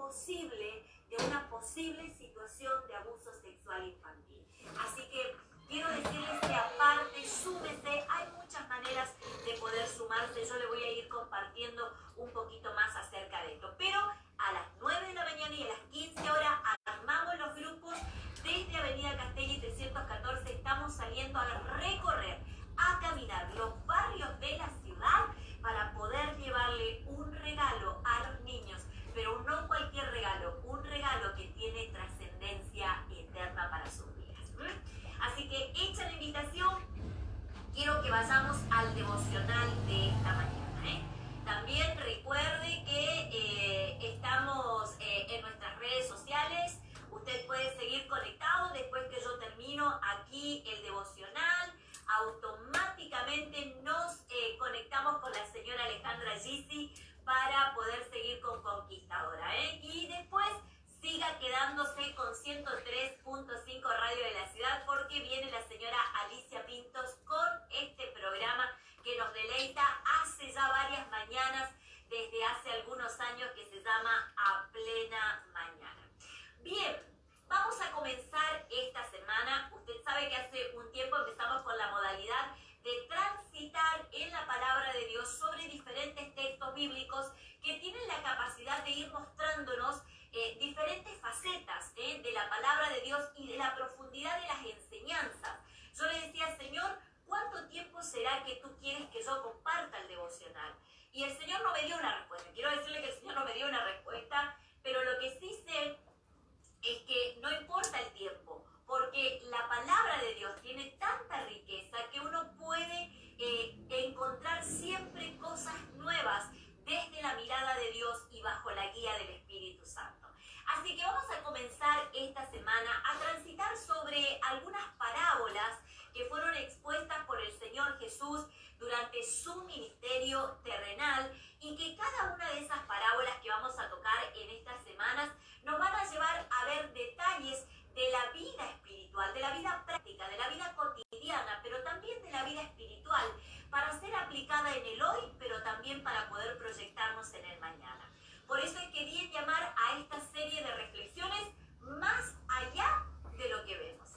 posible de una posible situación de abuso sexual infantil. Así que quiero decirles que aparte, súmese, hay muchas maneras de poder sumarse. Yo le voy a ir compartiendo un poquito más acerca de esto. Pero a las 9 de la mañana y a las 15 horas armamos los grupos desde Avenida Castelli 314. Estamos saliendo a recorrer, a caminar los barrios de la ciudad para poder llevarle un regalo a los niños, pero no cualquier regalo, un regalo que tiene trascendencia eterna para sus vidas. Así que hecha la invitación, quiero que vayamos al devocional de esta mañana. También recuerde que estamos en nuestras redes sociales. Usted puede seguir conectado después que yo termino aquí el devocional. Automáticamente nos conectamos con la señora Alejandra Gisi para poder seguir con Conquistadora. Y después siga quedándose con 103.5 Radio de la Ciudad, porque viene la señora Alicia Pintos con este programa que nos deleita hace ya varias mañanas, desde hace algunos años, que se llama A Plena Mañana. Bien, vamos a comenzar esta semana. Usted sabe que hace un tiempo empezamos con la modalidad de transitar en la palabra de Dios sobre diferentes textos bíblicos que tienen la capacidad de ir mostrándonos diferentes facetas de la palabra de Dios y de la profundidad de las enseñanzas. Yo le decía, Señor, ¿cuánto tiempo será que tú quieres que yo comparta el devocional? Y el Señor no me dio una respuesta. Quiero decirle que el Señor no me dio una respuesta, pero lo que sí sé es que no importa el tiempo, porque la palabra de Dios tiene tanta riqueza que uno puede encontrar siempre cosas nuevas desde la mirada de Dios y bajo la guía del Espíritu Santo. Así que vamos a comenzar esta semana a transitar sobre algunas parábolas que fueron expuestas por el Señor Jesús durante su ministerio terrenal, y que cada una de esas parábolas que vamos a tocar en estas semanas nos van a llevar a ver detalles de la vida espiritual, de la vida práctica, de la vida cotidiana, pero también de la vida espiritual, para ser aplicada en el hoy, pero también para poder proyectarnos en el mañana. Por eso es que quería llamar a esta serie de reflexiones Más allá de lo que vemos.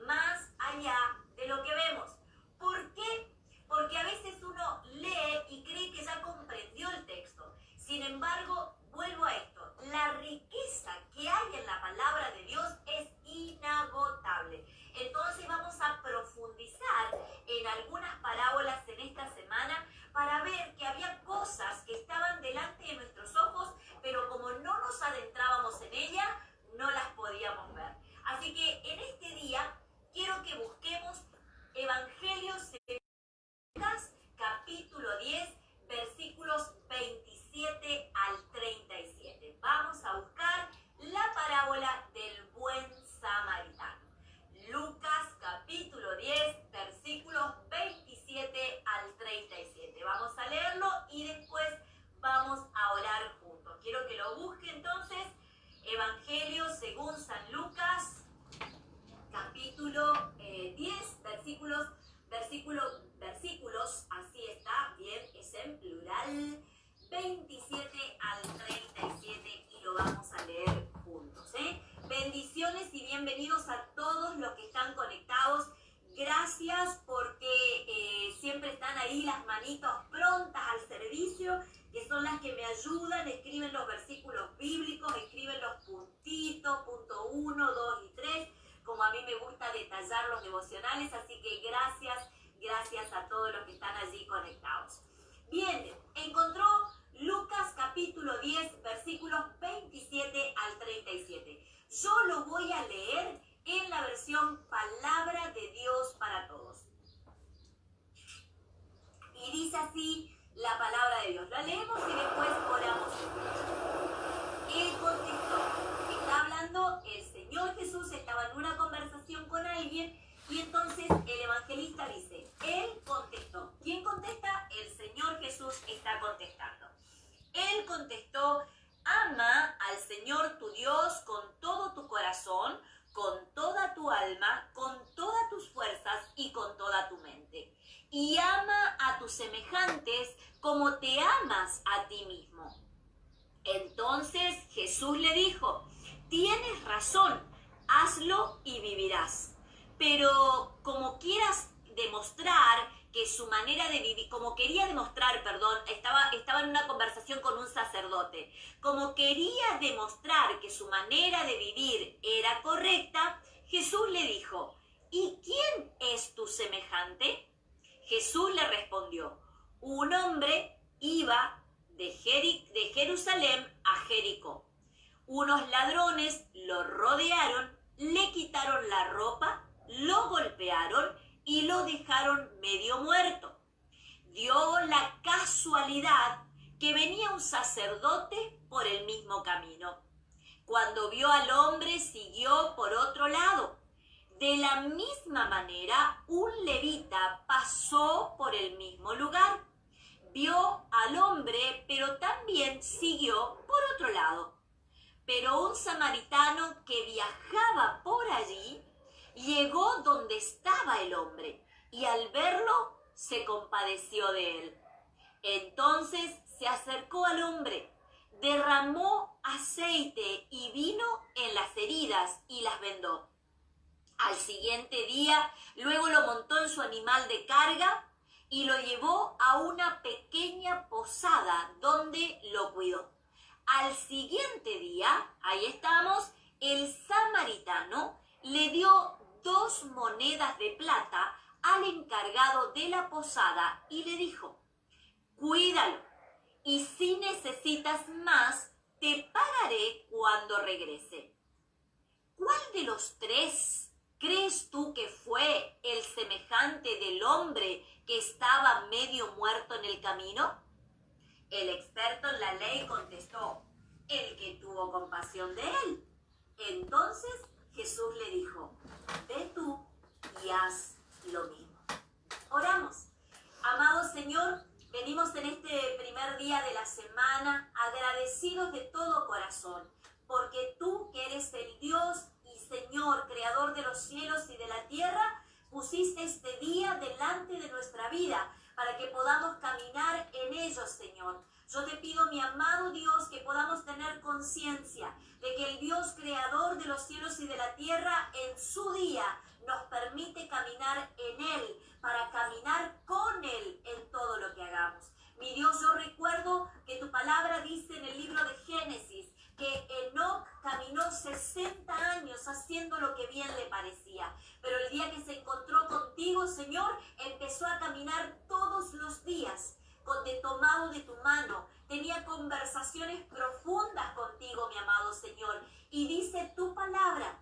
Más allá de lo que vemos. ¿Por qué? Porque a veces uno lee y cree que ya comprendió el texto. Sin embargo, vuelvo a esto, la riqueza que hay en la palabra de Dios es inagotable. Entonces vamos a profundizar en algunas parábolas en esta semana para ver que había cosas que estaban delante de nuestros ojos, pero como no nos adentrábamos en ellas, no las podíamos ver. Así que en este día quiero que busquemos Evangelios de Lucas, capítulo 10, versículos 27 al 37. Vamos a buscar la parábola del buen samaritano. Lucas, capítulo 10, versículos 27 al 37. Vamos a leerlo y después vamos a orar juntos. Quiero que lo busque entonces. Evangelio según San Lucas, capítulo 10, versículos, así está, bien, es en plural, 27 al 37, y lo vamos a leer juntos. Bendiciones y bienvenidos a todos los que están conectados. Gracias porque siempre están ahí las manitos prontas al servicio, que son las que me ayudan, escriben los versículos bíblicos, escriben los puntitos, punto 1, 2 y 3, como a mí me gusta detallar los devocionales, así que gracias a todos los que están allí conectados. Bien, encontró Lucas capítulo 10, versículos 27 al 37. Yo lo voy a leer en la versión Palabra de Dios para Todos. Y dice así la palabra de Dios. La leemos y después oramos. Él contestó. Está hablando el Señor Jesús, estaba en una conversación con alguien, y entonces el evangelista dice, Él contestó. ¿Quién contesta? El Señor Jesús está contestando. Él contestó, ama al Señor tu Dios con todo tu corazón, con toda tu alma, con todas tus fuerzas y con toda tu mente. Y ama a tus semejantes como te amas a ti mismo. Entonces Jesús le dijo: tienes razón, hazlo y vivirás. Pero como quieras demostrar que su manera de vivir, como quería demostrar, perdón, estaba en una conversación con un sacerdote, como quería demostrar que su manera de vivir era correcta, Jesús le dijo: ¿y quién es tu semejante? Jesús le respondió: un hombre iba de Jerusalén a Jericó. Unos ladrones lo rodearon, le quitaron la ropa, lo golpearon y lo dejaron medio muerto. Dio la casualidad que venía un sacerdote por el mismo camino. Cuando vio al hombre, siguió por otro lado. De la misma manera, un levita pasó por el mismo lugar. Vio al hombre, pero también siguió por otro lado. Pero un samaritano que viajaba por allí llegó donde estaba el hombre y al verlo se compadeció de él. Entonces se acercó al hombre, derramó aceite y vino en las heridas y las vendó. Al siguiente día, luego lo montó en su animal de carga y lo llevó a una pequeña posada donde lo cuidó. Al siguiente día, ahí estamos, el samaritano le dio 2 monedas de plata al encargado de la posada y le dijo: cuídalo, y si necesitas más, te pagaré cuando regrese. ¿Cuál de los 3 crees tú que fue el semejante del hombre que estaba medio muerto en el camino? El experto en la ley contestó: el que tuvo compasión de él. Entonces Jesús le dijo: ve tú y haz lo mismo. Oramos. Amado Señor, venimos en este primer día de la semana agradecidos de todo corazón, porque tú, que eres el Dios y Señor, creador de los cielos y de la tierra, pusiste este día delante de nuestra vida para que podamos caminar en ellos, Señor. Yo te pido, mi amado Dios, que podamos tener conciencia de que el Dios creador de los cielos y de la tierra en su día nos permite caminar en Él, para caminar con Él en todo lo que hagamos. Mi Dios, yo recuerdo que tu palabra dice en el libro de Génesis que Enoc caminó 60 años haciendo lo que bien le parecía. Pero el día que se encontró contigo, Señor, empezó a caminar todos los días, tomado de tu mano. Tenía conversaciones profundas contigo, mi amado Señor. Y dice tu palabra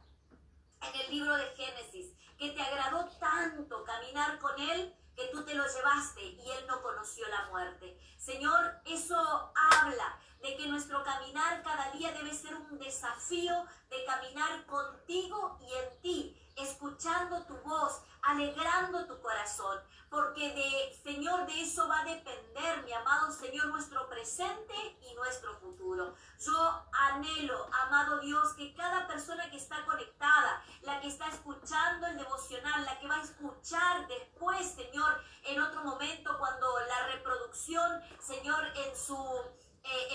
en el libro de Génesis que te agradó tanto caminar con Él que tú te lo llevaste y Él no conoció la muerte. Señor, eso habla de que nuestro caminar cada día debe ser un desafío de caminar contigo y en ti, escuchando tu voz, alegrando tu corazón, porque Señor, de eso va a depender, mi amado Señor, nuestro presente y nuestro futuro. Yo anhelo, amado Dios, que cada persona que está conectada, la que está escuchando el devocional, la que va a escuchar después, Señor, en otro momento, cuando la reproducción, Señor, en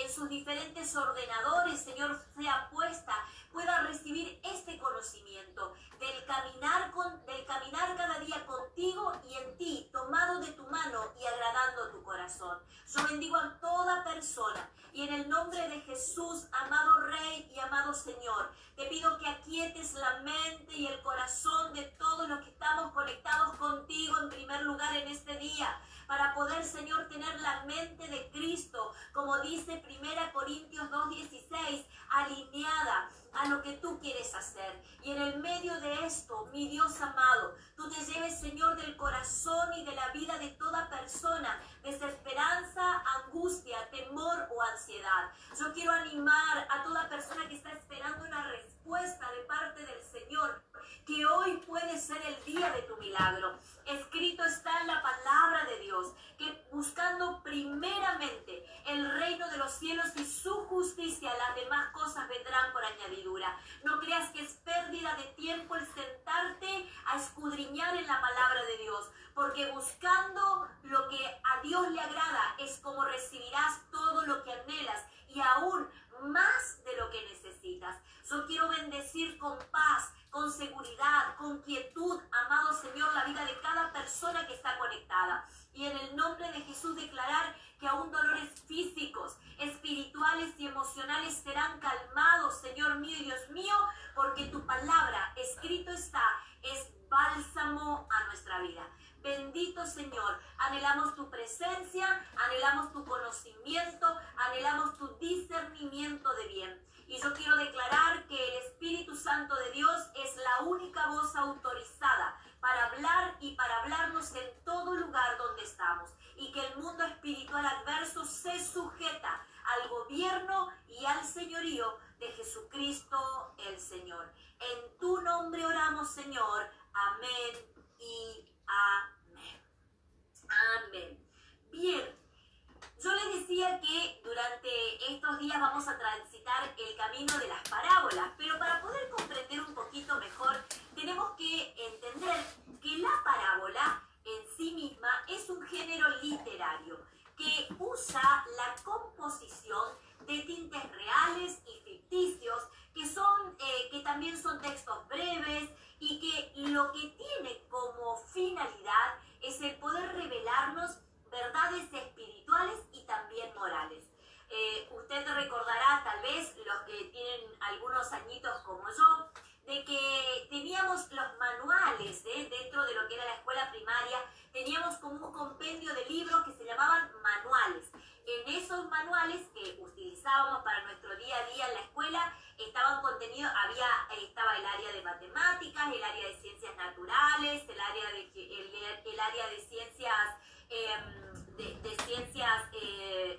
sus diferentes ordenadores, Señor, sea puesta, pueda recibir este conocimiento del caminar cada día contigo y en ti, tomado de tu mano y agradando tu corazón. Yo bendigo a toda persona y en el nombre de Jesús, amado Rey y amado Señor, te pido que aquietes la mente y el corazón de todos los que estamos conectados contigo en primer lugar en este día, para poder, Señor, tener la mente de Cristo, como dice 1 Corintios 2:16, alineada a lo que tú quieres hacer. Y en el medio de esto, mi Dios amado, tú te lleves, Señor, del corazón y de la vida de toda persona desesperanza, angustia, temor o ansiedad. Yo quiero animar a toda persona que está esperando una respuesta de parte del Señor, que hoy puede ser el día de tu milagro. Escrito está en la palabra de Dios que buscando primeramente el reino de los cielos y su justicia, las demás cosas vendrán por añadidura. No creas que es pérdida de tiempo el sentarte a escudriñar en la palabra de Dios, porque buscando lo que a Dios le agrada es como recibirás todo lo que anhelas y aún más de lo que emocionales serán calmados, Señor mío y Dios mío, porque tu palabra, escrito está, es bálsamo a nuestra vida. Bendito Señor, anhelamos tu presencia, anhelamos tu conocimiento, anhelamos tu discernimiento de bien. Y yo quiero declarar que el Espíritu Santo de Dios es la única voz autorizada para hablar y para hablarnos en todo lugar donde estamos. Y que el mundo espiritual adverso se sujeta al gobierno y al señorío de Jesucristo el Señor. En tu nombre oramos, Señor. Amén y amén. Amén. Bien, yo les decía que durante estos días vamos a transitar el camino de las parábolas, pero para poder comprender un poquito mejor, tenemos que entender que la parábola en sí misma es un género literario que usa la composición de tintes reales y ficticios, que también son textos breves y que lo que tiene como finalidad es el poder revelarnos verdades espirituales y también morales. Usted recordará, tal vez los que tienen algunos añitos como yo, de que teníamos los manuales dentro de lo que era la escuela primaria, teníamos como un compendio de libros que se llamaban manuales. En esos manuales que utilizábamos para nuestro día a día en la escuela, estaban contenidos, estaba el área de matemáticas, el área de ciencias naturales, el área de ciencias, ciencias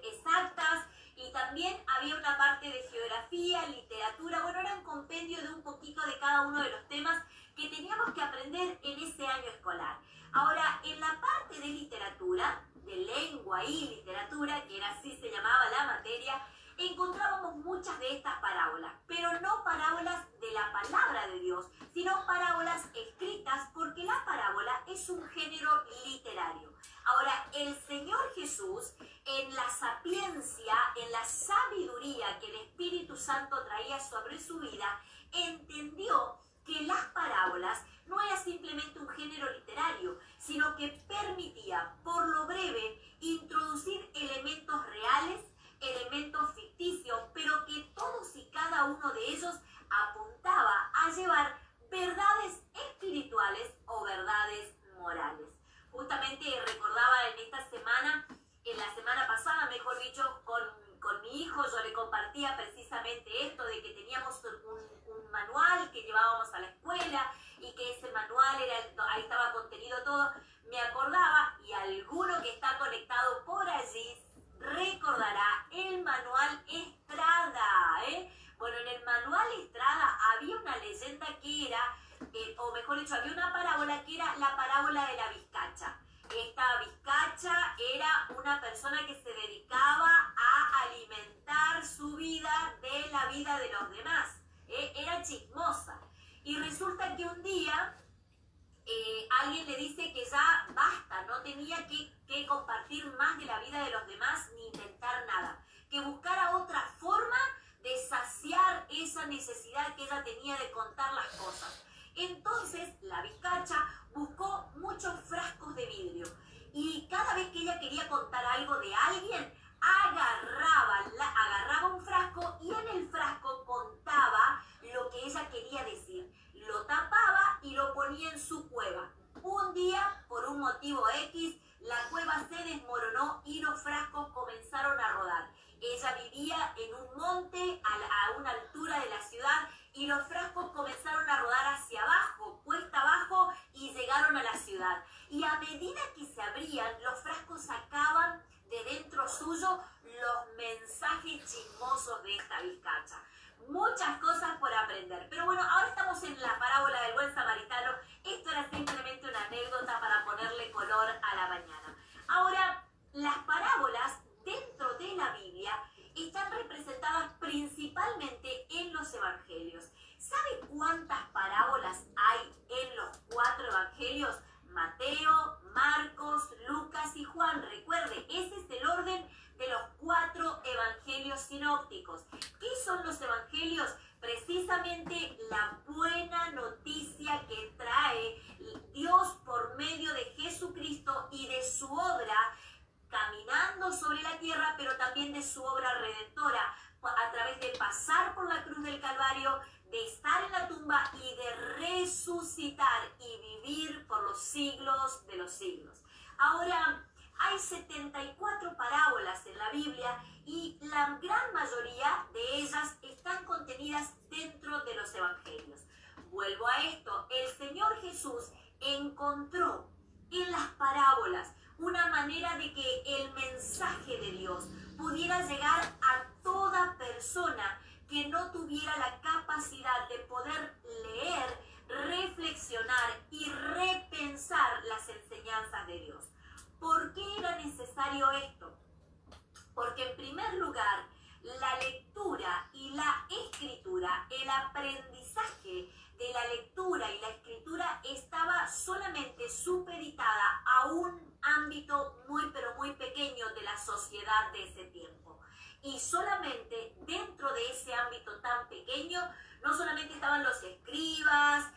exactas, y también había una parte de geografía, literatura. Bueno, era un compendio de un poquito de cada uno de los temas que teníamos que aprender en ese año escolar. Ahora, en la parte de literatura, de lengua y literatura, que era así se llamaba la materia, encontrábamos muchas de estas parábolas, pero no parábolas de la palabra de Dios, sino parábolas escritas, porque la parábola es un género literario. Ahora, el Señor Jesús, en la sapiencia, en la sabiduría que el Espíritu Santo traía sobre su vida, entendió que las parábolas no era simplemente un género literario, sino que permitía, por lo breve, introducir elementos reales, elementos ficticios, pero que todos y cada uno de ellos apuntaba a llevar verdades espirituales o verdades morales. Justamente recordaba en la semana pasada, mejor dicho, con mi hijo, yo le compartía precisamente esto de que teníamos un manual que llevábamos a la escuela y que ese manual ahí estaba contenido todo. Me acordaba, y alguno que está conectado por allí recordará el manual Estrada, Bueno, en el manual Estrada había una leyenda que era, o mejor dicho, había una parábola que era la parábola de la vizcacha. Esta vizcacha era una persona que se dedicaba a alimentar su vida de la vida de los demás. Era chismosa. Y resulta que un día alguien le dice que ya basta, no tenía que compartir más de la vida de los demás ni intentar nada, que buscara otra forma de saciar esa necesidad que ella tenía de contar las cosas. Entonces la vizcacha buscó muchos frascos de vidrio y cada vez que ella quería contar algo de alguien, agarraba un frasco y en el frasco contaba lo que ella quería decir. Lo tapaba y lo ponía en su cueva. Un día, por un motivo X, la cueva se desmoronó y los frascos comenzaron a rodar. Ella vivía en un monte a una altura de la ciudad y los frascos comenzaron a rodar hacia abajo, cuesta abajo, y llegaron a la ciudad. Y a medida que se abrían, los frascos sacaban de dentro suyo los mensajes chismosos de esta vizcacha. Muchas cosas por aprender. Pero bueno, ahora estamos en la parábola del buen samaritano. Esto era simplemente una anécdota para ponerle color a la mañana. Ahora, las parábolas dentro de la Biblia están representadas principalmente en los evangelios. ¿Sabe cuántas parábolas hay en los 4 evangelios? Mateo, Marcos, Lucas y Juan. Recuerde, ese es el orden de los 4 evangelios sinópticos. ¿Qué son los evangelios? Precisamente la buena noticia que trae Dios por medio de Jesucristo y de su obra caminando sobre la tierra, pero también de su obra redentora a través pasar por la cruz del Calvario, de estar en la tumba y de resucitar y vivir por los siglos de los siglos. Ahora, hay 74 parábolas en la Biblia y la gran mayoría de ellas están contenidas dentro de los evangelios. Vuelvo a esto, el Señor Jesús encontró en las parábolas una manera de que el mensaje de Dios pudiera llegar a toda persona que no tuviera la capacidad de poder leer, reflexionar y repensar las enseñanzas de Dios. ¿Por qué era necesario esto? Porque en primer lugar, la lectura y la escritura, el aprendizaje de la lectura y la escritura estaba solamente supeditada a un ámbito muy pero muy pequeño de la sociedad de ese tiempo. Y solamente dentro de ese ámbito tan pequeño, no solamente estaban los escribas,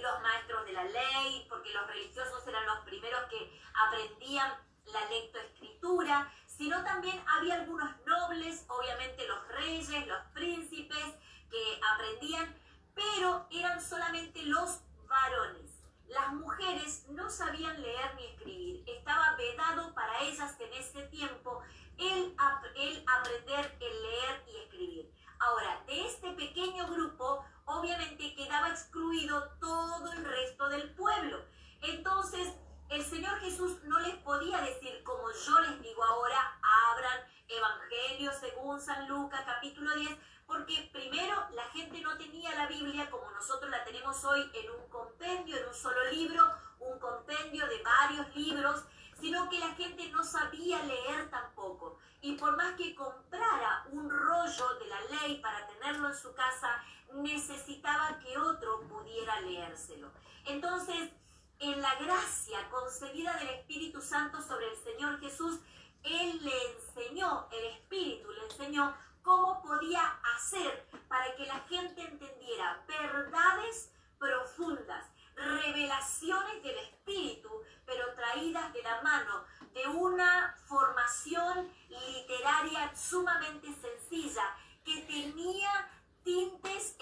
los maestros de la ley, porque los religiosos eran los primeros que aprendían la lectoescritura, sino también había algunos nobles, obviamente los reyes, los príncipes que aprendían, pero eran solamente los varones. Las mujeres no sabían leer ni escribir, estaba vedado para ellas en ese tiempo el aprender el leer y escribir. Ahora, de este pequeño grupo, obviamente quedaba excluido todo el resto del pueblo. Entonces, el Señor Jesús no les podía decir, como yo les digo ahora, abran Evangelio según San Lucas, capítulo 10, porque primero la gente no tenía la Biblia como nosotros la tenemos hoy en un compendio, en un solo libro, un compendio de varios libros, sino que la gente no sabía leer tampoco. Y por más que comprara un rollo de la ley para tenerlo en su casa, necesitaba que otro pudiera leérselo. Entonces, en la gracia concedida del Espíritu Santo sobre el Señor Jesús, Él le enseñó, el Espíritu le enseñó cómo podía hacer para que la gente entendiera verdades profundas, revelaciones del Espíritu, pero traídas de la mano de una formación literaria sumamente sencilla, que tenía tintes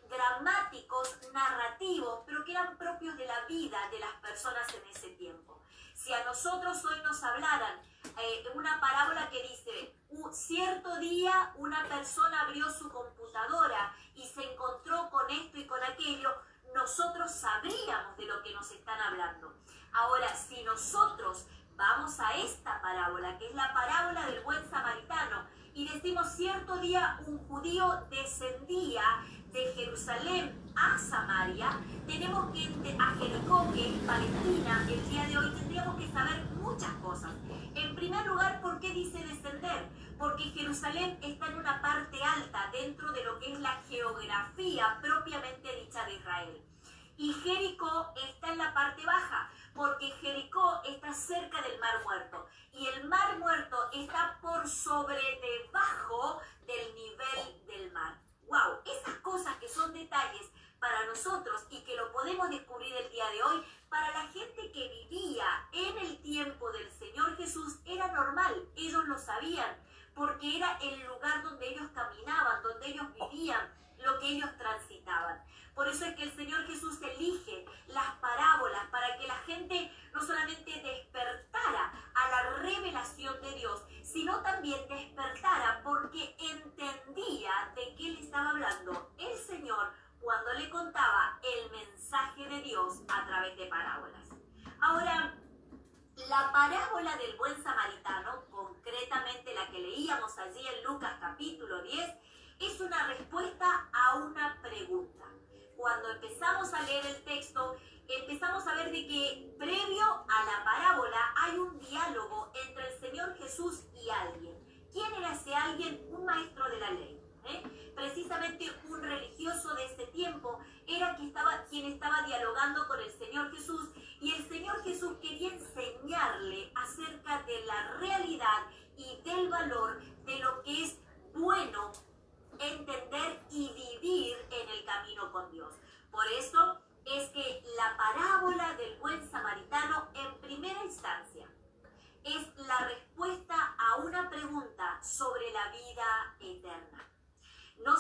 dramáticos, narrativos, pero que eran propios de la vida de las personas en ese tiempo. Si a nosotros hoy nos hablaran una parábola que dice, cierto día una persona abrió su computadora y se encontró con esto y con aquello, nosotros sabríamos de lo que nos están hablando. Ahora, si nosotros vamos a esta parábola, que es la parábola del buen samaritano, y decimos, cierto día un judío descendía de Jerusalén a Samaria, tenemos que, a Jericó, que es Palestina, el día de hoy tendríamos que saber muchas cosas. En primer lugar, ¿por qué dice descender? Porque Jerusalén está en una parte alta dentro de lo que es la geografía propiamente dicha de Israel. Y Jericó está en la parte baja, porque Jericó está cerca del Mar Muerto. Y el Mar Muerto está por sobre debajo del nivel del mar. ¡Wow! Esas cosas que son detalles para nosotros y que lo podemos descubrir el día de hoy, para la gente que vivía en el tiempo del Señor Jesús era normal. Ellos lo sabían, porque era el lugar donde ellos caminaban, donde ellos vivían, lo que ellos transitaban. Por eso es que el Señor Jesús elige las parábolas para que la gente no solamente despertara a la revelación de Dios, sino también despertara porque entendía de qué le estaba hablando el Señor cuando le contaba el mensaje de Dios a través de parábolas. Ahora, la parábola del buen samaritano, concretamente la que leíamos allí en Lucas capítulo 10, es una respuesta a una pregunta. Cuando empezamos a leer el texto, empezamos a ver de que previo a la parábola hay un diálogo entre el Señor Jesús y alguien. ¿Quién era ese alguien? Un maestro de la ley. Precisamente un religioso de ese tiempo era quien estaba dialogando con el Señor Jesús, y el Señor Jesús quería enseñarle acerca de la realidad y del valor de lo que es bueno entender y vivir en el camino con Dios. Por eso es que la parábola del buen samaritano, en primera instancia, es la respuesta a una pregunta sobre la vida eterna. No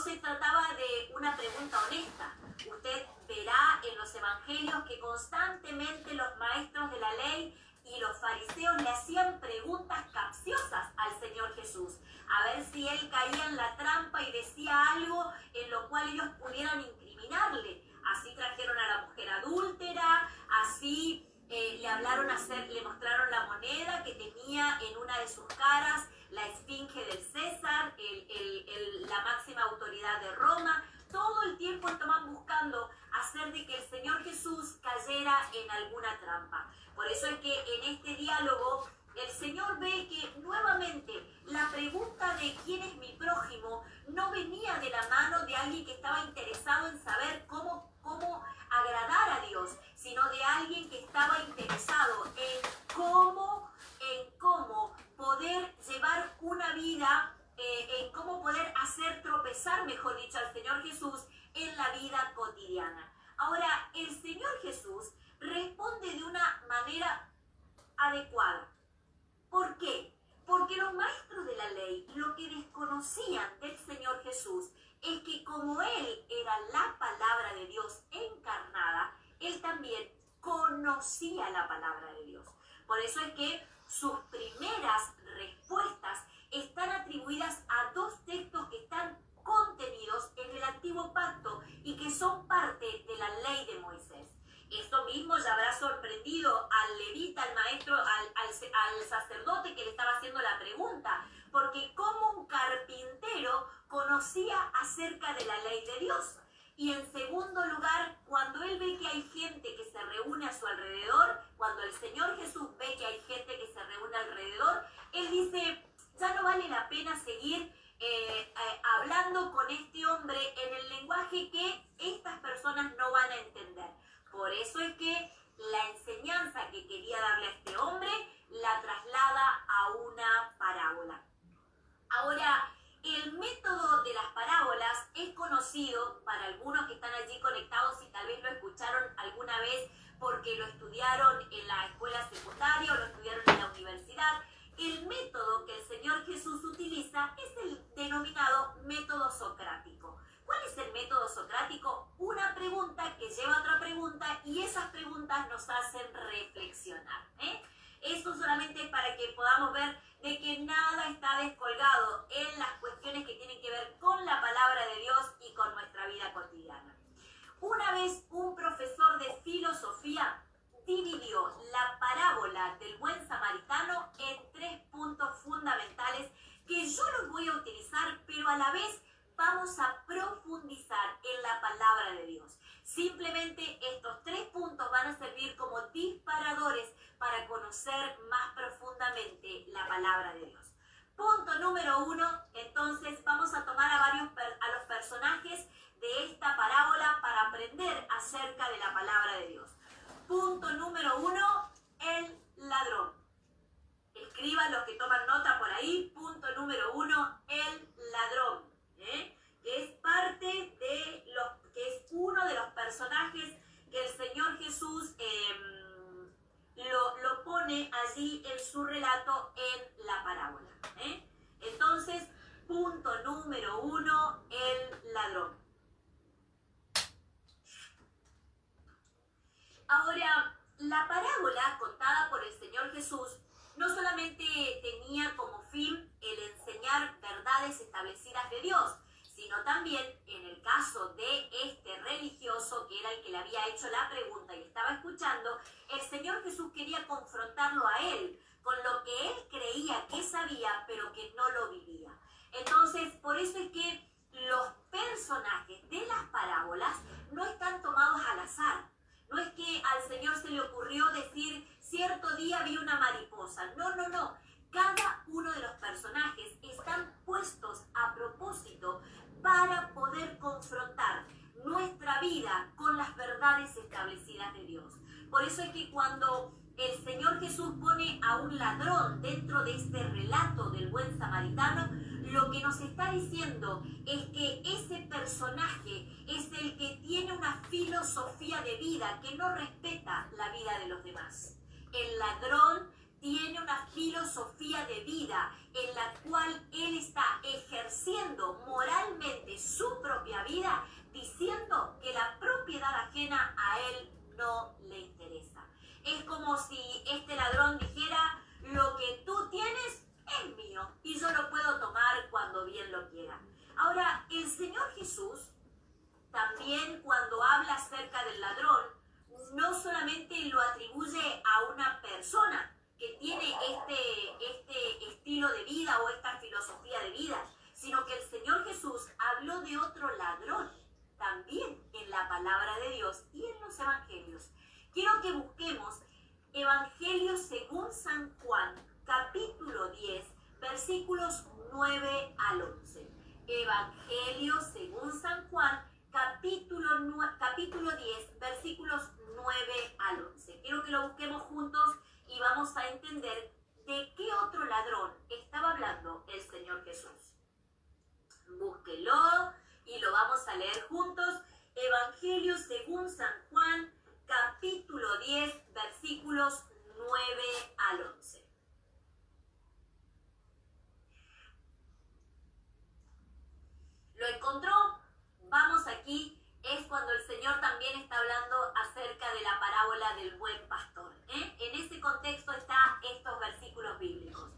una pregunta honesta. Usted verá en los evangelios que constantemente los maestros de la ley y los fariseos le hacían preguntas capciosas al Señor Jesús, a ver si él caía en la trampa y decía algo en lo cual ellos pudieran incriminarle. Así trajeron a la mujer adúltera, así le mostraron la moneda que tenía en una de sus caras la esfinge del César, la máxima autoridad de Roma. Todo el tiempo estaban buscando hacer de que el Señor Jesús cayera en alguna trampa. Por eso es que en este diálogo el Señor ve que nuevamente la pregunta de quién es mi prójimo no venía de la mano de alguien que estaba interesado en saber cómo agradar a Dios, sino de alguien que estaba interesado en cómo poder llevar una vida, en cómo poder hacer tropezar, mejor dicho, al Señor Jesús en la vida cotidiana. Ahora, el Señor Jesús responde de una manera adecuada. ¿Por qué? Porque los maestros de la ley lo que desconocían del Señor Jesús es que como Él era la palabra de Dios encarnada, Él también conocía la palabra de Dios. Por eso es que sus primeras respuestas están atribuidas a dos textos que están contenidos en el Antiguo Pacto y que son parte de la ley de Moisés. Esto mismo ya habrá sorprendido al levita, al maestro, al sacerdote que le estaba haciendo la pregunta, porque como un carpintero conocía acerca de la ley de Dios. Y en segundo lugar, cuando él ve que hay gente que se reúne a su alrededor, cuando el Señor Jesús ve que hay gente que se reúne alrededor, él dice, ya no vale la pena seguir hablando con este hombre en el lenguaje que estas personas no van a entender. Por eso es que la enseñanza que quería darle a este hombre la traslada a una parábola. Ahora, el método de las parábolas es conocido para algunos que están allí conectados y tal vez lo escucharon alguna vez porque lo estudiaron en la escuela secundaria o lo estudiaron en la universidad. El método que el Señor Jesús utiliza es el denominado método socrático. ¿Cuál es el método socrático? Una pregunta que lleva a otra pregunta y esas preguntas nos hacen reflexionar. Eso solamente es para que podamos ver de que nada está descolgado en las cuestiones que tienen que ver con la palabra de Dios y con nuestra vida cotidiana. Una vez un profesor de filosofía dividió la parábola del buen samaritano en 3 puntos fundamentales que yo los voy a utilizar, pero a la vez vamos a profundizar en la palabra de Dios. Simplemente estos 3 puntos van a servir como disparadores para conocer más profundamente la palabra de Dios. Punto número 1, entonces vamos a tomar a los personajes de esta parábola para aprender acerca de la palabra de Dios. Punto número 1, el ladrón. Escriban los que toman nota por ahí. Punto número 1, el ladrón. Que es parte de que es uno de los personajes que el Señor Jesús lo pone allí en su relato en la parábola. Entonces, punto número 1, el ladrón. Ahora, la parábola contada por el Señor Jesús no solamente tenía como fin el enseñar verdades establecidas de Dios, sino también en el caso de este religioso, que era el que le había hecho la pregunta y estaba escuchando, el Señor Jesús quería confrontarlo a él con lo que él creía que sabía, pero que no lo vivía. Entonces, por eso es que los personajes de las parábolas no están tomados al azar. No es que al Señor se le ocurrió decir, cierto día vi una mariposa. No, no, no. Cada uno de los personajes están puestos a propósito para poder confrontar nuestra vida con las verdades establecidas de Dios. Por eso es que cuando el Señor Jesús pone a un ladrón dentro de este relato del buen samaritano, lo que nos está diciendo es que ese personaje es el que tiene una filosofía de vida que no respeta la vida de los demás. El ladrón tiene una filosofía de vida en la cual él está ejerciendo moralmente su propia vida, diciendo que la propiedad ajena a él no le interesa. Es como si este ladrón dijera, lo que tú tienes es mío y yo lo puedo tomar cuando bien lo quiera. Ahora, el Señor Jesús también, cuando habla acerca del ladrón, no solamente lo atribuye a una persona que tiene este estilo de vida o esta filosofía de vida, sino que el Señor Jesús habló de otro ladrón también en la palabra de Dios y en los evangelios. Quiero que busquemos Evangelio según San Juan, capítulo 10, versículos 9 al 11. Evangelio según San Juan, capítulo 10, versículos 9 al 11. Quiero que lo busquemos juntos y vamos a entender de qué otro ladrón estaba hablando el Señor Jesús. Búsquelo y lo vamos a leer juntos. Evangelio según San Juan, capítulo 10, versículos 9 al 11. ¿Lo encontró? Vamos aquí. Es cuando el Señor también está hablando acerca de la parábola del buen pastor. En ese contexto están estos versículos bíblicos.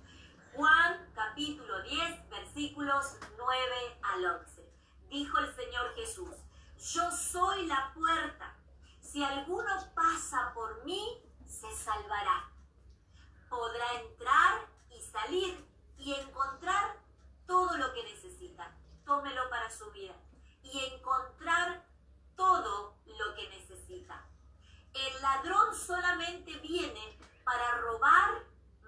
Juan, capítulo 10, versículos 9 al 11. Dijo el Señor Jesús, yo soy la puerta. Si alguno pasa por mí, se salvará. Podrá entrar y salir y encontrar todo lo que necesita. Tómelo para su vida. Y encontrar todo lo que necesita. El ladrón solamente viene para robar,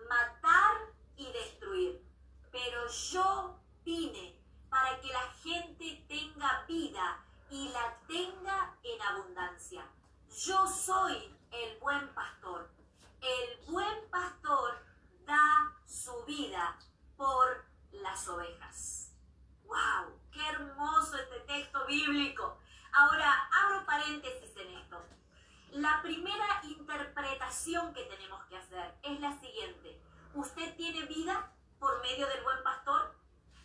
matar y destruir. Pero yo vine para que la gente tenga vida y la tenga en abundancia. Yo soy el buen pastor. El buen pastor da su vida por las ovejas. ¡Wow! ¡Qué hermoso este texto bíblico! Ahora, abro paréntesis en esto. La primera interpretación que tenemos que hacer es la siguiente. ¿Usted tiene vida por medio del buen pastor?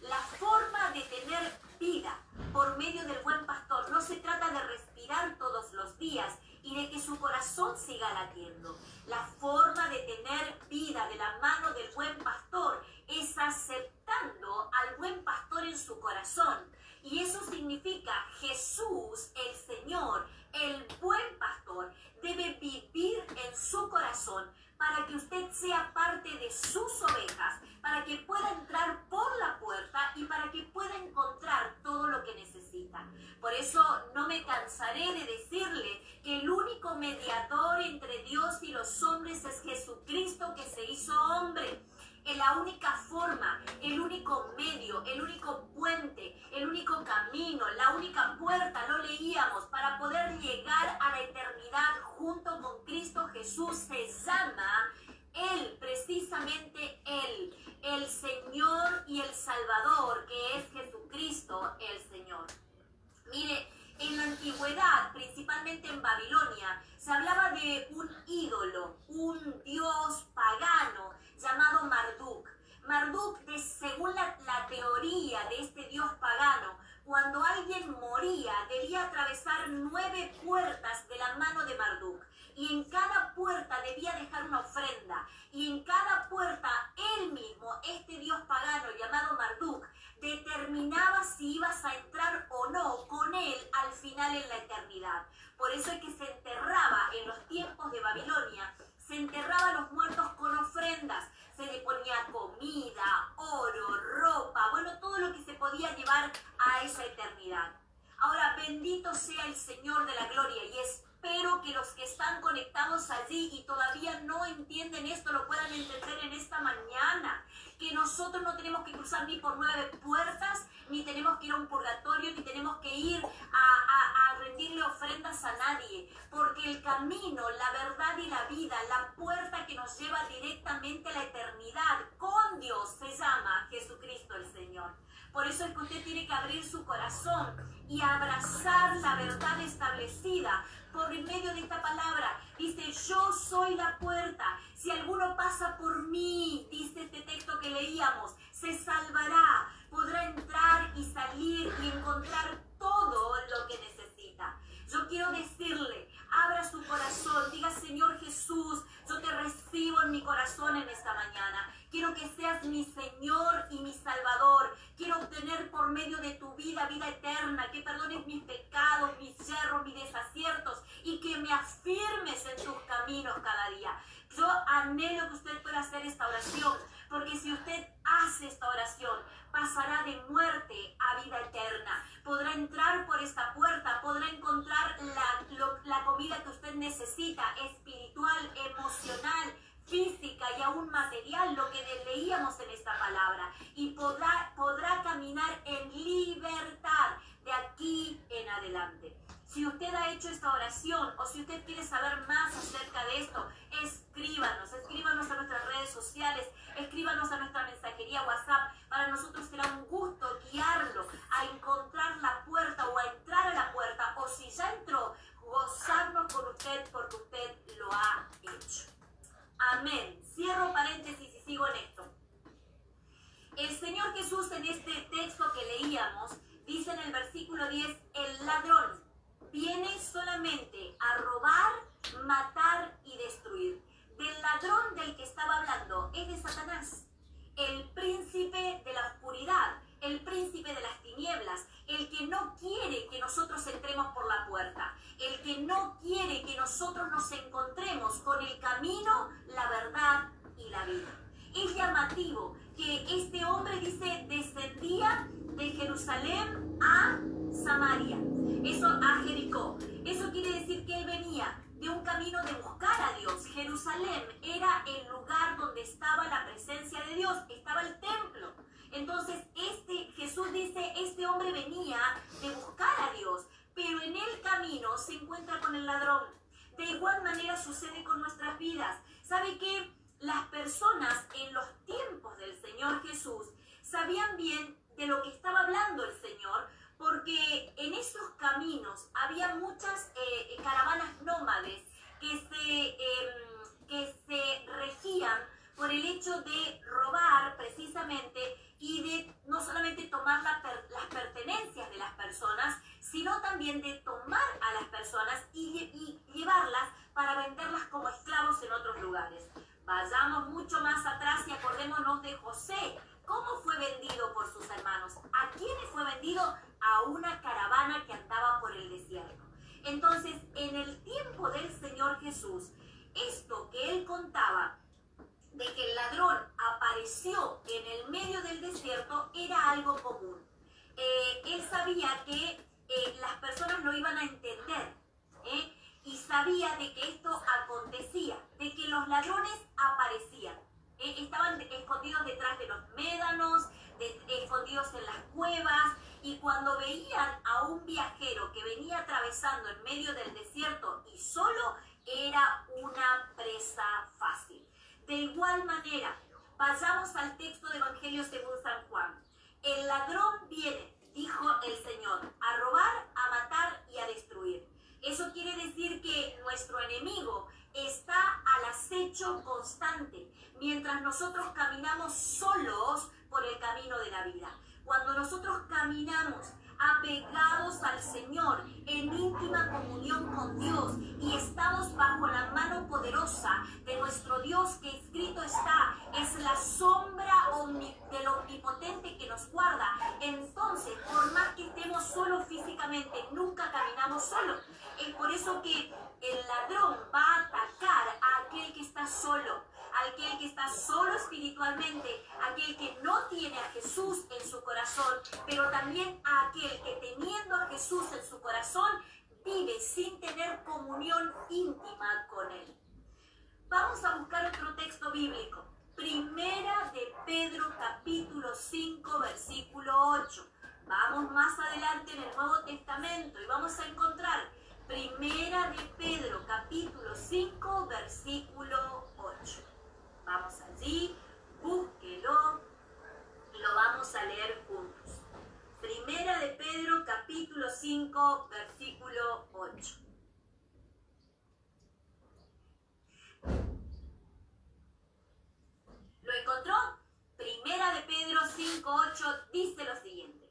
La forma de tener vida por medio del buen pastor no se trata de respirar todos los días y de que su corazón siga latiendo. La forma de tener vida de la mano del buen pastor es aceptando al buen pastor en su corazón. Y eso significa Jesús, el Señor, el buen pastor, debe vivir en su corazón para que usted sea parte de sus ovejas, para que pueda entrar por la puerta y para que pueda encontrar todo lo que necesita. Por eso no me cansaré de decirle que el único mediador entre Dios y los hombres es Jesucristo, que se hizo hombre. Es la única forma, el único medio, el único puente, el único camino, la única puerta, lo leíamos, para poder llegar a la eternidad junto con Cristo Jesús se llama Él, precisamente Él, el Señor y el Salvador, que es Jesucristo el Señor. Mire, en la antigüedad, principalmente en Babilonia, se hablaba de un ídolo, un dios pagano llamado Marduk. Marduk, según la teoría de este dios pagano, cuando alguien moría debía atravesar 9 puertas de la mano de Marduk. Y en cada puerta debía dejar una ofrenda. Y en cada puerta él mismo, este dios pagano llamado Marduk, determinaba si ibas a entrar o no con él al final en la eternidad. Por eso es que se enterraba en los tiempos de Babilonia, se enterraban los muertos con ofrendas, se le ponía comida, oro, ropa, bueno, todo lo que se podía llevar a esa eternidad. Ahora, bendito sea el Señor de la gloria, y espero que los que están conectados allí y todavía no entienden esto lo puedan entender en esta mañana, que nosotros no tenemos que cruzar ni por 9 puertas, ni tenemos que ir a un purgatorio, ni tenemos que ir a rendirle ofrendas a nadie, porque el camino, la verdad y la vida, la puerta que nos lleva directamente a la eternidad con Dios se llama Jesucristo el Señor. Por eso es que usted tiene que abrir su corazón y abrazar la verdad establecida, por medio de esta palabra. Dice, yo soy la puerta. Si alguno pasa por mí, dice este texto que leíamos, se salvará, podrá entrar y salir y encontrar todo lo que necesita. Yo quiero decirle, abra su corazón, diga, Señor Jesús, yo te recibo en mi corazón en esta mañana. Quiero que seas mi Señor y mi Salvador. Quiero obtener por medio de tu vida, vida eterna, que perdones mis pecados, mis yerros, mis desaciertos y que me afirmes en tus caminos cada día. Yo anhelo que usted pueda hacer esta oración, porque si usted hace esta oración, pasará de muerte a vida eterna. Podrá entrar por esta puerta, podrá encontrar la comida que usted necesita, espiritual, emocional, física y aún material, lo que leíamos en esta palabra. Y podrá caminar en libertad de aquí en adelante. Si usted ha hecho esta oración o si usted quiere saber más acerca de esto, escríbanos a nuestras redes sociales, escríbanos a nuestra mensajería WhatsApp. Para nosotros será un gusto guiarlo a encontrar la puerta o a entrar a la puerta, o si ya entró, gozarnos con usted porque usted lo ha hecho. Amén. Cierro paréntesis y sigo en esto. El Señor Jesús en este texto que leíamos dice en el versículo 10, el ladrón viene solamente a robar, matar y destruir. Del ladrón del que estaba hablando es de Satanás, el príncipe de la oscuridad, el príncipe de las tinieblas, el que no quiere que nosotros entremos por la puerta, el que no quiere que nosotros nos encontremos con el camino, la verdad y la vida. Es llamativo que este hombre dice descendía de Jerusalén a Samaria, a Jericó. Eso quiere decir que él venía de un camino de buscar a Dios. Jerusalén era el lugar donde estaba la presencia de Dios, estaba el templo. Entonces Jesús dice, este hombre venía de buscar a Dios, pero en el camino se encuentra con el ladrón. De igual manera sucede con nuestras vidas. ¿Sabe qué? Las personas en los tiempos del Señor Jesús sabían bien de lo que estaba hablando el Señor, porque en esos caminos había muchas caravanas nómades que se regían por el hecho de robar precisamente y de no solamente tomar las pertenencias de las personas, sino también de tomar a las personas y llevarlas para venderlas como esclavos en otros lugares. Vayamos mucho más atrás y acordémonos de José. ¿Cómo fue vendido por sus hermanos? ¿A quiénes fue vendido? A una caravana que andaba por el desierto. Entonces, en el tiempo del Señor Jesús, esto que él contaba, de que el ladrón apareció en el medio del desierto, era algo común. Él sabía que las personas lo iban a entender, y sabía de que esto acontecía, de que los ladrones aparecían. Estaban escondidos detrás de los médanos, escondidos en las cuevas, y cuando veían a un viajero que venía atravesando en medio del desierto y solo, era una presa fácil. De igual manera, vayamos al texto del Evangelio según San Juan. El ladrón viene, dijo el Señor, a robar, a matar y a destruir. Eso quiere decir que nuestro enemigo está al acecho constante, mientras nosotros caminamos solos por el camino de la vida. Cuando nosotros caminamos apegados al Señor, en íntima comunión con Dios, y estamos bajo la mano poderosa de nuestro Dios, que escrito está, es la sombra del omnipotente que nos guarda. Entonces, por más que estemos solos físicamente, nunca caminamos solos. Es por eso que el ladrón va a atacar a aquel que está solo, aquel que está solo espiritualmente, aquel que no tiene a Jesús en su corazón, pero también a aquel que teniendo a Jesús en su corazón, vive sin tener comunión íntima con él. Vamos a buscar otro texto bíblico. Primera de Pedro, capítulo 5, versículo 8. Vamos más adelante en el Nuevo Testamento y vamos a encontrar Primera de Pedro, capítulo 5, versículo 8. Vamos allí, búsquelo, lo vamos a leer juntos. Primera de Pedro, capítulo 5, versículo 8. Primera de Pedro 5:8 dice lo siguiente: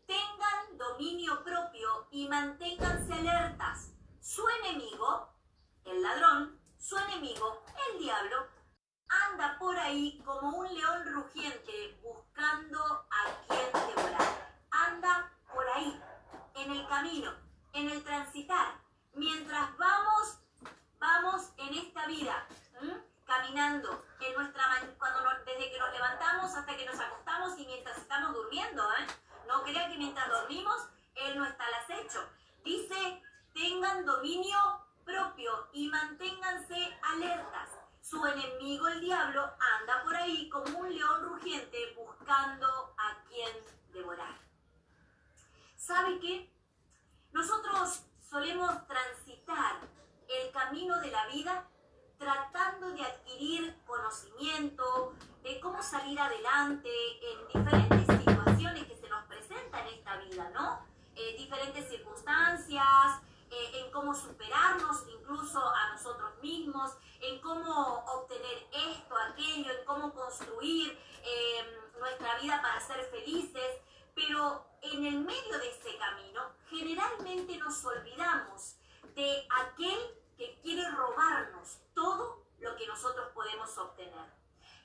tengan dominio propio y manténganse alertas. Su enemigo, el ladrón, su enemigo, el diablo, anda por ahí como un león rugiente buscando a quien devorar. Anda por ahí, en el camino, en el transitar. Mientras vamos en esta vida, caminando, desde que nos levantamos hasta que nos acostamos y mientras estamos durmiendo, no crean que mientras dormimos, Él no está al acecho. Dice, tengan dominio propio y manténganse alertas. Su enemigo, el diablo, anda por ahí como un león rugiente buscando a quien devorar. ¿Sabe qué? Nosotros solemos transitar el camino de la vida tratando de adquirir conocimiento de cómo salir adelante en diferentes situaciones que se nos presentan en esta vida, ¿no? Diferentes circunstancias, en cómo superarnos incluso a nosotros mismos, en cómo obtener esto, aquello, en cómo construir nuestra vida para ser felices, pero en el medio de ese camino generalmente nos olvidamos de aquel que quiere robarnos todo lo que nosotros podemos obtener.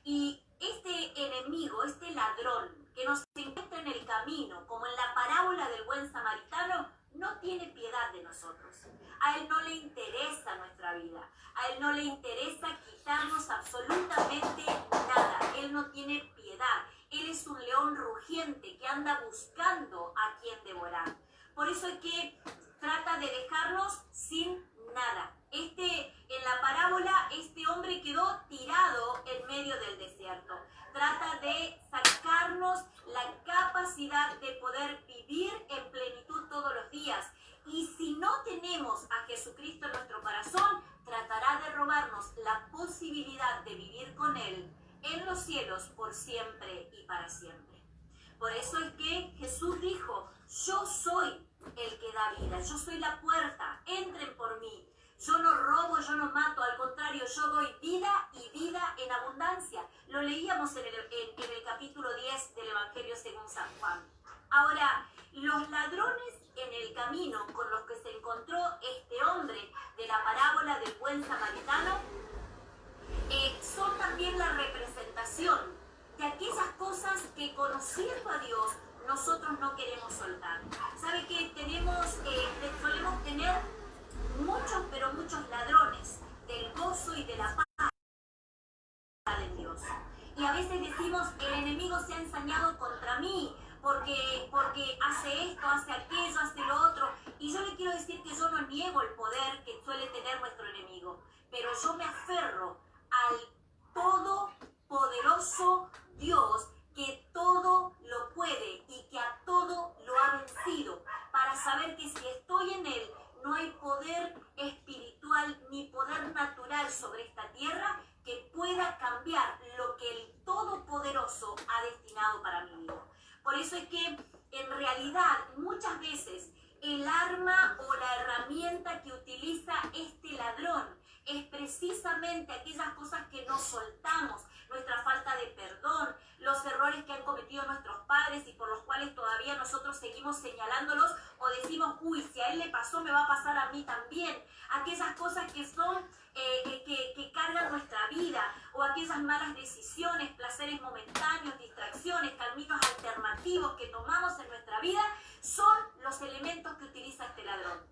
Y este enemigo, este ladrón que nos encuentra en el camino, como en la parábola del buen samaritano, no tiene piedad de nosotros. A él no le interesa nuestra vida. A él no le interesa quitarnos absolutamente nada. Él no tiene piedad. Él es un león rugiente que anda buscando a quien devorar. Por eso es que trata de dejarnos sin nada. En la parábola, este hombre quedó tirado en medio del desierto. Trata de sacarnos la capacidad de poder vivir en plenitud todos los días. Y si no tenemos a Jesucristo en nuestro corazón, tratará de robarnos la posibilidad de vivir con Él en los cielos por siempre y para siempre. Por eso es que Jesús dijo, yo soy el que da vida, yo soy la puerta, entren por mí. Yo no robo, yo no mato, al contrario, yo doy vida y vida en abundancia. Lo leíamos en el capítulo 10 del Evangelio según San Juan. Ahora, los ladrones en el camino con los que se encontró este hombre de la parábola del buen samaritano son también la representación de aquellas cosas que, conociendo a Dios, nosotros no queremos soltar. ¿Sabe qué? Solemos tener muchos, pero muchos ladrones del gozo y de la paz de Dios. Y a veces decimos, el enemigo se ha ensañado contra mí, porque hace esto, hace aquello, hace lo otro. Y yo le quiero decir que yo no niego el poder que suele tener nuestro enemigo, pero yo me aferro al todopoderoso Dios que todo lo puede y que a todo lo ha vencido, para saber que si estoy en Él, no hay poder espiritual ni poder natural sobre esta tierra que pueda cambiar lo que el Todopoderoso ha destinado para mi vida. Por eso es que en realidad muchas veces el arma o la herramienta que utiliza este ladrón es precisamente aquellas cosas que no soltamos, nuestra falta de perdón, los errores que han cometido nuestros padres y por los cuales todavía nosotros seguimos señalándolos o decimos, uy, si a él le pasó, me va a pasar a mí también. Aquellas cosas que son, que cargan nuestra vida, o aquellas malas decisiones, placeres momentáneos, distracciones, caminos alternativos que tomamos en nuestra vida, son los elementos que utiliza este ladrón.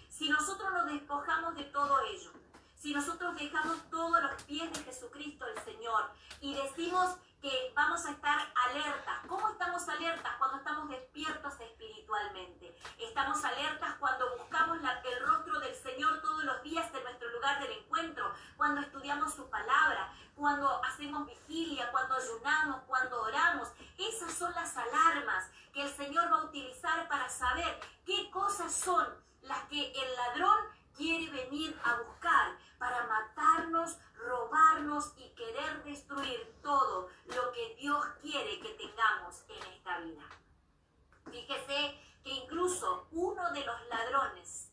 Si nosotros nos despojamos de todo ello, si nosotros dejamos todos los pies de Jesucristo el Señor y decimos que vamos a estar alertas. ¿Cómo estamos alertas? Cuando estamos despiertos espiritualmente. Estamos alertas cuando buscamos el rostro del Señor todos los días en nuestro lugar del encuentro, cuando estudiamos su palabra, cuando hacemos vigilia, cuando ayunamos, cuando oramos. Esas son las alarmas que el Señor va a utilizar para saber qué cosas son las que el ladrón quiere venir a buscar para matarnos, robarnos y querer destruir todo lo que Dios quiere que tengamos en esta vida. Fíjese que incluso uno de los ladrones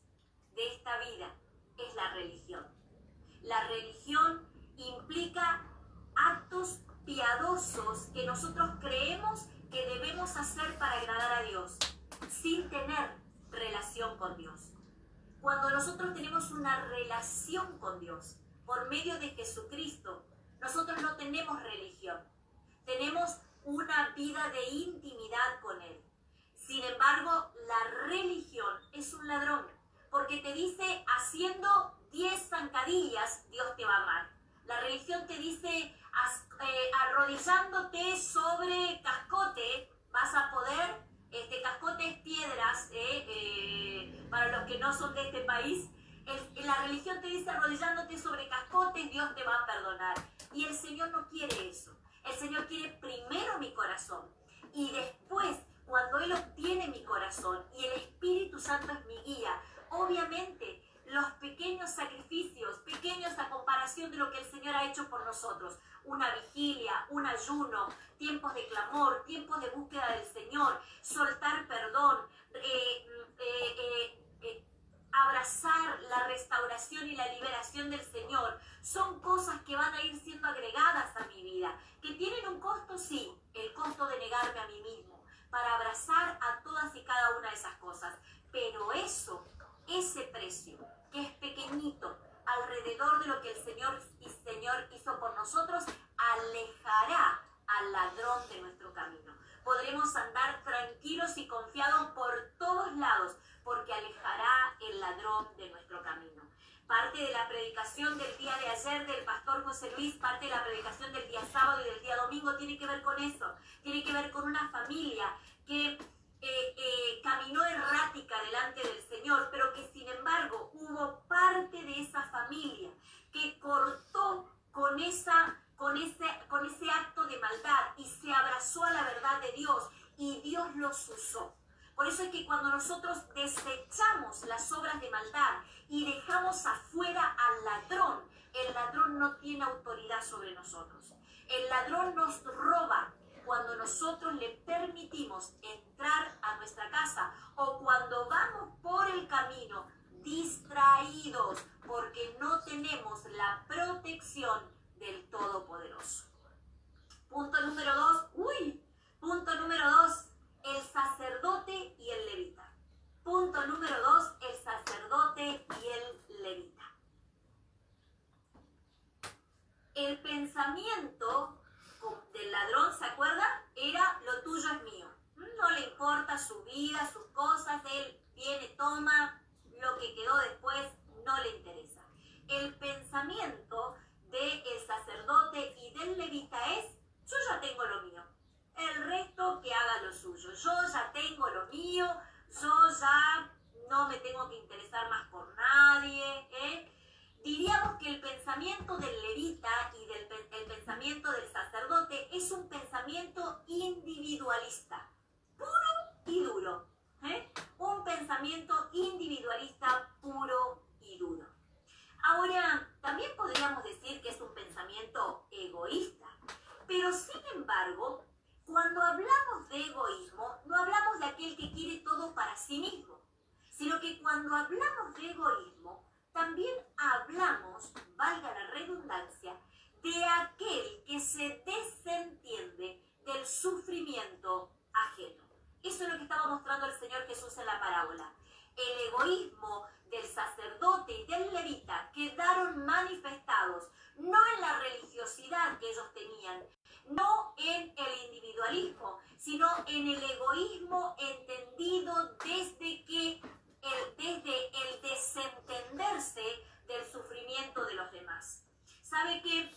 de esta vida es la religión. La religión implica actos piadosos que nosotros creemos que debemos hacer para agradar a Dios, sin tener relación con Dios. Cuando nosotros tenemos una relación con Dios por medio de Jesucristo, nosotros no tenemos religión, tenemos una vida de intimidad con Él. Sin embargo, la religión es un ladrón, porque te dice, haciendo 10 zancadillas, Dios te va a amar. La religión te dice, arrodillándote sobre cascote, vas a poder, cascote es piedras, para los que no son de este país, la religión te dice, arrodillándote sobre cascote, Dios te va a perdonar. Y el Señor no quiere eso. El Señor quiere primero mi corazón, y después, cuando Él obtiene mi corazón y el Espíritu Santo es mi guía, obviamente los pequeños sacrificios, pequeños a comparación de lo que el Señor ha hecho por nosotros, una vigilia, un ayuno, tiempos de clamor, tiempos de búsqueda del Señor, soltar perdón, abrazar la restauración y la liberación del Señor, son cosas que van a ir siendo agregadas a mi vida, que tienen un costo, sí, el costo de negarme a mí mismo, para abrazar a todas y cada una de esas cosas, pero ese precio, que es pequeñito, alrededor de lo que el Señor hizo por nosotros, alejará al ladrón de nuestro camino. Podremos andar tranquilos y confiados por todos lados, porque alejará el ladrón de nuestro camino. Parte de la predicación del día de ayer del pastor José Luis, parte de la predicación del día sábado y del día domingo tiene que ver con eso, tiene que ver con una familia que caminó errática delante del Señor, pero que sin embargo hubo parte de esa familia que cortó con ese acto de maldad y se abrazó a la verdad de Dios, y Dios los usó. Por eso es que cuando nosotros desechamos las obras de maldad y dejamos afuera al ladrón, el ladrón no tiene autoridad sobre nosotros. El ladrón nos roba cuando nosotros le permitimos entrar a nuestra casa, o cuando vamos por el camino distraídos porque no tenemos la protección del Todopoderoso. Punto número 2. Punto número 2. El sacerdote y el levita. Punto número 2. El sacerdote y el levita. El pensamiento del ladrón, ¿se acuerda? Era: lo tuyo es mío. No le importa su vida, sus cosas, él viene, toma, lo que quedó después no le interesa. El pensamiento del sacerdote y del levita es: yo ya tengo lo mío, el resto que haga lo suyo, yo ya tengo lo mío, yo ya no me tengo que interesar más por nadie, Diríamos que el pensamiento del levita y el pensamiento del sacerdote es un pensamiento individualista, puro y duro, un pensamiento individualista puro y duro. Ahora, también podríamos decir que es un pensamiento egoísta, pero sin embargo, cuando hablamos de egoísmo, no hablamos de aquel que quiere todo para sí mismo, sino que cuando hablamos de egoísmo, también hablamos, valga la redundancia, de aquel que se desentiende del sufrimiento ajeno. Eso es lo que estaba mostrando el Señor Jesús en la parábola. El egoísmo del sacerdote y del levita quedaron manifestados no en la religiosidad que ellos tenían, no en el individualismo, sino en el egoísmo entendido desde el desentenderse del sufrimiento de los demás. ¿Sabe qué?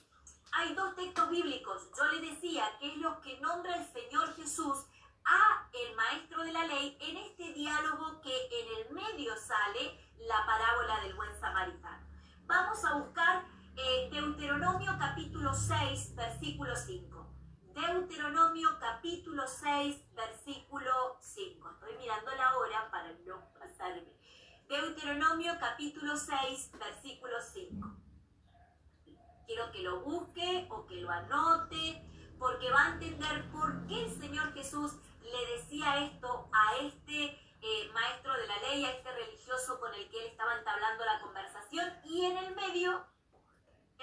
Hay dos textos bíblicos. Yo le decía que es lo que nombra el Señor Jesús a el maestro de la ley en este diálogo que en el medio sale la parábola del buen samaritano. Vamos a buscar Deuteronomio capítulo 6, versículo 5. Deuteronomio capítulo 6, versículo 5. Estoy mirando la hora para no pasarme. Deuteronomio capítulo 6, versículo 5. Quiero que lo busque o que lo anote, porque va a entender por qué el Señor Jesús le decía esto a este maestro de la ley, a este religioso con el que él estaba entablando la conversación, y en el medio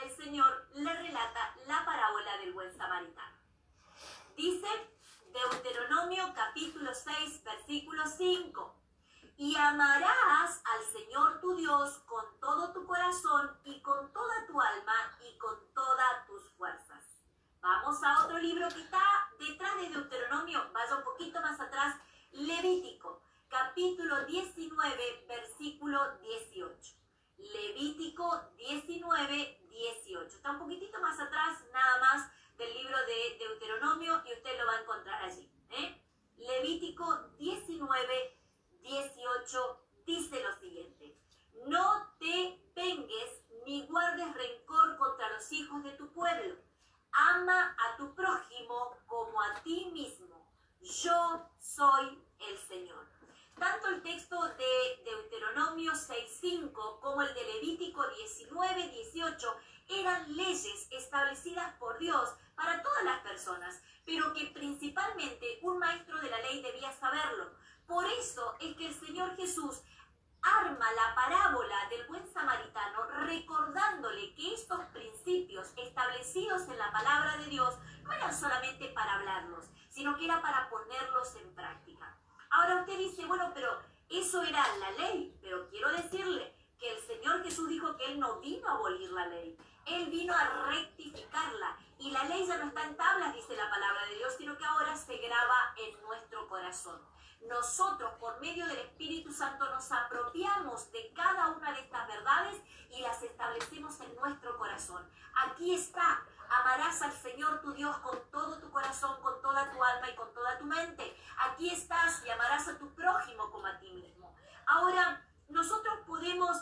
el Señor Señor le relata la parábola del buen samaritano. Dice Deuteronomio capítulo 6, versículo 5. Y amarás al Señor tu Dios con todo tu corazón y con toda tu alma y con todas tus fuerzas. Vamos a otro libro que está detrás de Deuteronomio, vaya un poquito más atrás, Levítico, capítulo 19, versículo 18. Levítico 19, 18. Está un poquitito más atrás, nada más, del libro de Deuteronomio y usted lo va a encontrar allí. Levítico 19, 18 dice lo siguiente: no te vengues ni guardes rencor contra los hijos de tu pueblo. Ama a tu prójimo como a ti mismo. Yo soy el Señor. Tanto el texto de Deuteronomio 6.5 como el de Levítico 19.18 eran leyes establecidas por Dios para todas las personas, pero que principalmente un maestro de la ley debía saberlo. Por eso es que el Señor Jesús arma la parábola del buen samaritano recordándole que estos principios establecidos en la palabra de Dios no eran solamente para hablarlos, sino que era para ponerlos en práctica. Ahora usted dice, bueno, pero eso era la ley, pero quiero decirle que el Señor Jesús dijo que Él no vino a abolir la ley, Él vino a rectificarla, y la ley ya no está en tablas, dice la palabra de Dios, sino que ahora se graba en nuestro corazón. Nosotros, por medio del Espíritu Santo, nos apropiamos de cada una de estas verdades y las establecemos en nuestro corazón. Aquí está: amarás al Señor tu Dios con todo tu corazón, con toda tu alma y con toda tu mente. Aquí estás: y amarás a tu prójimo como a ti mismo. Ahora, nosotros podemos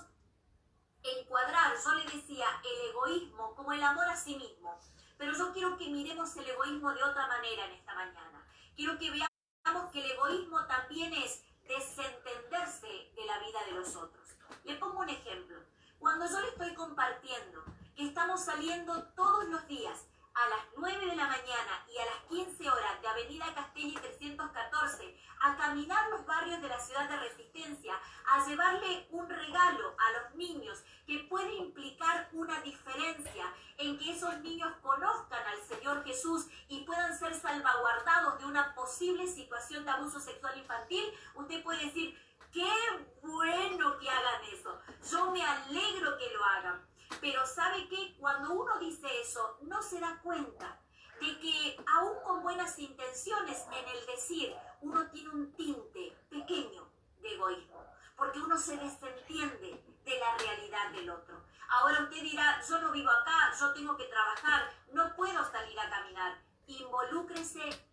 encuadrar, yo le decía, el egoísmo como el amor a sí mismo. Pero yo quiero que miremos el egoísmo de otra manera en esta mañana. Quiero que veamos que el egoísmo también es desentenderse de la vida de los otros. Le pongo un ejemplo. Cuando yo le estoy compartiendo que estamos saliendo todos los días a las 9 de la mañana y a las 15 horas de Avenida Castelli 314 a caminar los barrios de la ciudad de Resistencia, a llevarle un regalo a los niños que puede implicar una diferencia en que esos niños conozcan al Señor Jesús y puedan ser salvaguardados de una posible situación de abuso sexual infantil, usted puede decir: ¡qué bueno que hagan eso! Yo me alegro que lo hagan. Pero ¿sabe qué? Cuando uno dice eso, no se da cuenta de que aún con buenas intenciones en el decir, uno tiene un tinte pequeño de egoísmo, porque uno se desentiende de la realidad del otro. Ahora usted dirá: yo no vivo acá, yo tengo que trabajar, no puedo salir a caminar. Involúcrese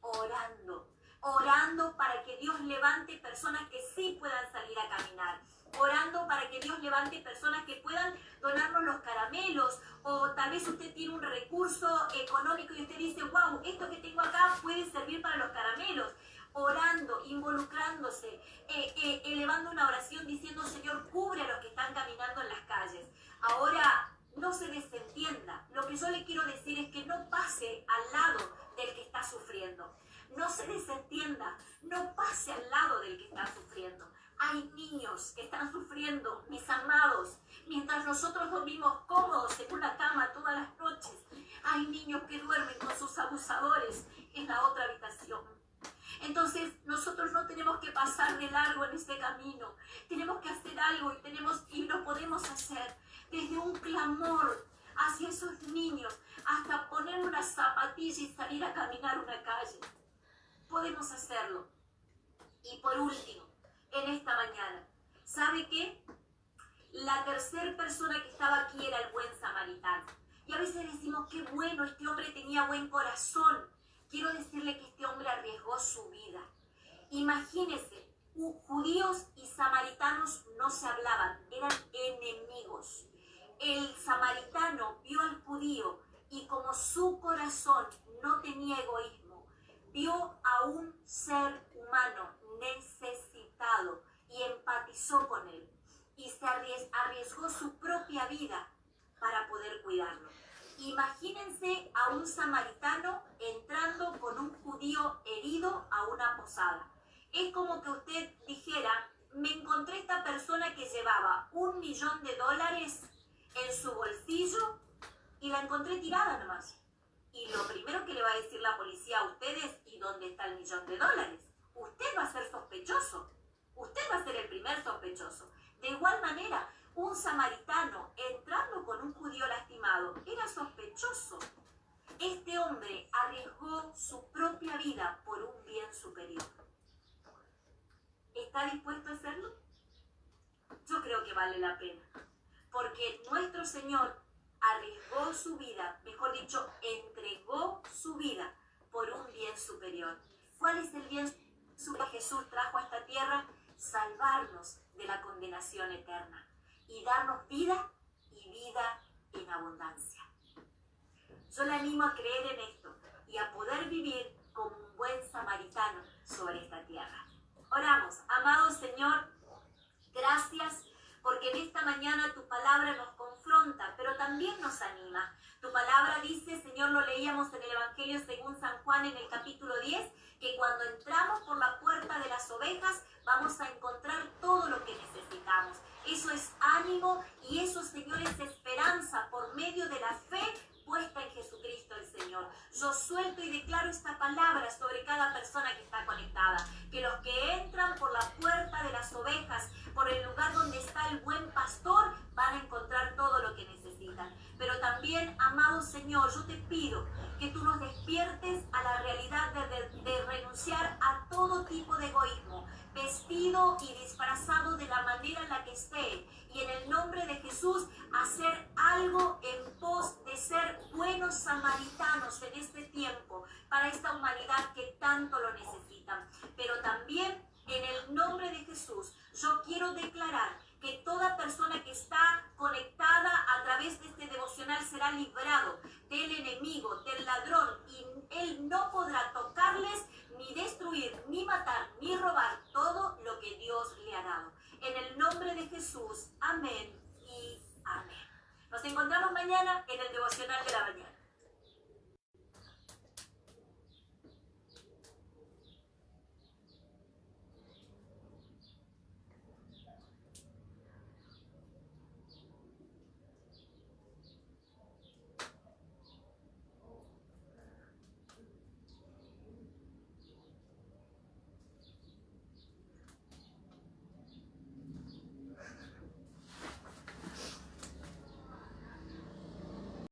orando para que Dios levante personas que sí puedan salir a caminar, orando para que Dios levante personas que puedan donarnos los caramelos, o tal vez usted tiene un recurso económico y usted dice: wow, esto que tengo acá puede servir para los caramelos. Orando, involucrándose, elevando una oración diciendo: Señor, cubre a los que están caminando en las calles. Ahora, no se desentienda. Lo que yo le quiero decir es que no pase al lado del que está sufriendo. No se desentienda, no pase al lado del que está sufriendo. Hay niños que están sufriendo, mis amados, mientras nosotros dormimos cómodos en una cama todas las noches. Hay niños que duermen con sus abusadores en la otra habitación. Entonces, nosotros no tenemos que pasar de largo en este camino. Tenemos que hacer algo y lo podemos hacer desde un clamor hacia esos niños hasta poner una zapatilla y salir a caminar una calle. Podemos hacerlo. Y por último, en esta mañana, ¿sabe qué? La tercera persona que estaba aquí era el buen samaritano. Y a veces decimos: qué bueno, este hombre tenía buen corazón. Quiero decirle que este hombre arriesgó su vida. Imagínense, judíos y samaritanos no se hablaban, eran enemigos. El samaritano vio al judío y, como su corazón no tenía egoísmo, vio a un ser humano necesitado y empatizó con él. Y se arriesgó su propia vida para poder cuidarlo. Imagínense a un samaritano entrando con un judío herido a una posada. Es como que usted dijera: me encontré esta persona que llevaba $1 millón en su bolsillo y la encontré tirada nomás. Y lo primero que le va a decir la policía a ustedes, ¿y dónde está el $1.000.000? Usted va a ser sospechoso. Usted va a ser el primer sospechoso. De igual manera, un samaritano entrando con un judío lastimado era sospechoso. Este hombre arriesgó su propia vida por un bien superior. ¿Está dispuesto a hacerlo? Yo creo que vale la pena. Porque nuestro Señor arriesgó su vida, mejor dicho, entregó su vida por un bien superior. ¿Cuál es el bien superior que Jesús trajo a esta tierra? Salvarnos de la condenación eterna y darnos vida y vida en abundancia. Yo le animo a creer en esto y a poder vivir como un buen samaritano sobre esta tierra. Oramos. Amado Señor, gracias porque en esta mañana tu palabra nos confronta, pero también nos anima. Tu palabra dice, Señor, lo leíamos en el Evangelio según San Juan en el capítulo 10, que cuando entramos por la puerta de las ovejas vamos a encontrar todo lo que necesitamos. Eso es ánimo y eso, Señor, es esperanza por medio de la fe puesta en Jesucristo el Señor. Yo suelto y declaro esta palabra sobre cada persona que está conectada, que los que entran por la puerta de las ovejas, por el lugar donde está el buen pastor, van a encontrar todo lo que necesitan. Pero también, amado Señor, yo te pido que tú nos despiertes a la realidad de renunciar a todo tipo de egoísmo, vestido y disfrazado de la manera en la que esté, y en el nombre de Jesús hacer algo en pos de ser buenos samaritanos en este tiempo para esta humanidad que tanto lo necesitan. Pero también en el nombre de Jesús yo quiero declarar que toda persona que está conectada a través de este devocional será librado del enemigo, del ladrón, y él no podrá tocarles, ni destruir, ni matar, ni robar todo lo que Dios le ha dado. En el nombre de Jesús, amén y amén. Nos encontramos mañana en el devocional de la mañana.